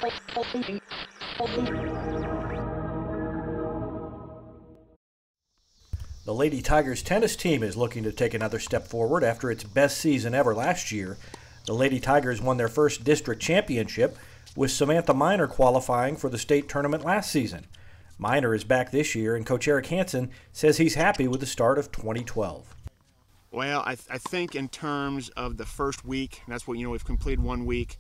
The Lady Tigers tennis team is looking to take another step forward after its best season ever last year. The Lady Tigers won their first district championship, with Samantha Minor qualifying for the state tournament last season. Minor is back this year, and Coach Eric Hanson says he's happy with the start of 2012. Well, I think in terms of the first week, that's what, we've completed 1 week.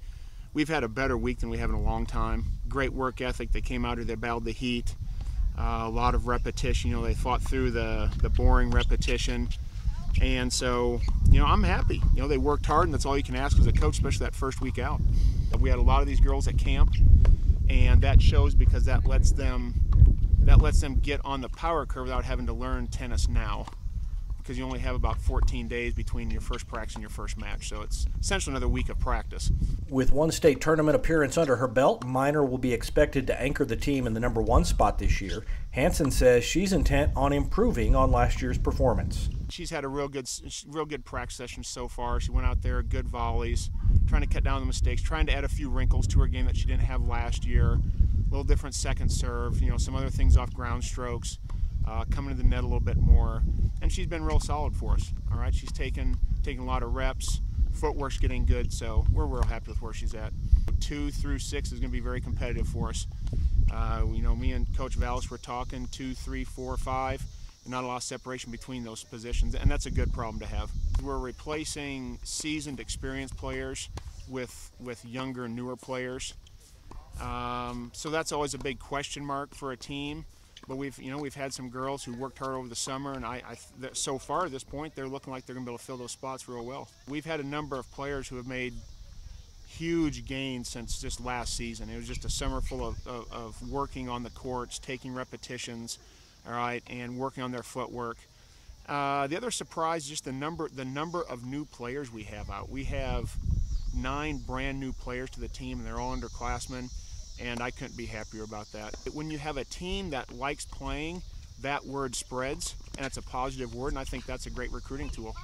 We've had a better week than we have in a long time. Great work ethic. They came out here, they battled the heat. A lot of repetition. They fought through the boring repetition. And so, I'm happy. They worked hard, and that's all you can ask as a coach, especially that first week out. We had a lot of these girls at camp, and that shows because that lets them get on the power curve without having to learn tennis now, because you only have about 14 days between your first practice and your first match. So it's essentially another week of practice. With one state tournament appearance under her belt, Minor will be expected to anchor the team in the #1 spot this year. Hanson says she's intent on improving on last year's performance. She's had a real good practice session so far. She went out there, good volleys, trying to cut down the mistakes, trying to add a few wrinkles to her game that she didn't have last year. A little different second serve, some other things off ground strokes. Coming to the net a little bit more, and she's been real solid for us. All right, she's taking a lot of reps. Footwork's getting good, so we're real happy with where she's at. 2 through 6 is going to be very competitive for us. Me and Coach Vallis were talking 2, 3, 4, 5. Not a lot of separation between those positions, and that's a good problem to have. We're replacing seasoned, experienced players with younger, newer players. So that's always a big question mark for a team. But we've had some girls who worked hard over the summer, and so far at this point, they're looking like they're going to be able to fill those spots real well. We've had a number of players who have made huge gains since just last season. It was just a summer full of working on the courts, taking repetitions, all right, and working on their footwork. The other surprise is just the number of new players we have out. We have 9 brand new players to the team, and they're all underclassmen. And I couldn't be happier about that. When you have a team that likes playing, that word spreads, and it's a positive word, and I think that's a great recruiting tool.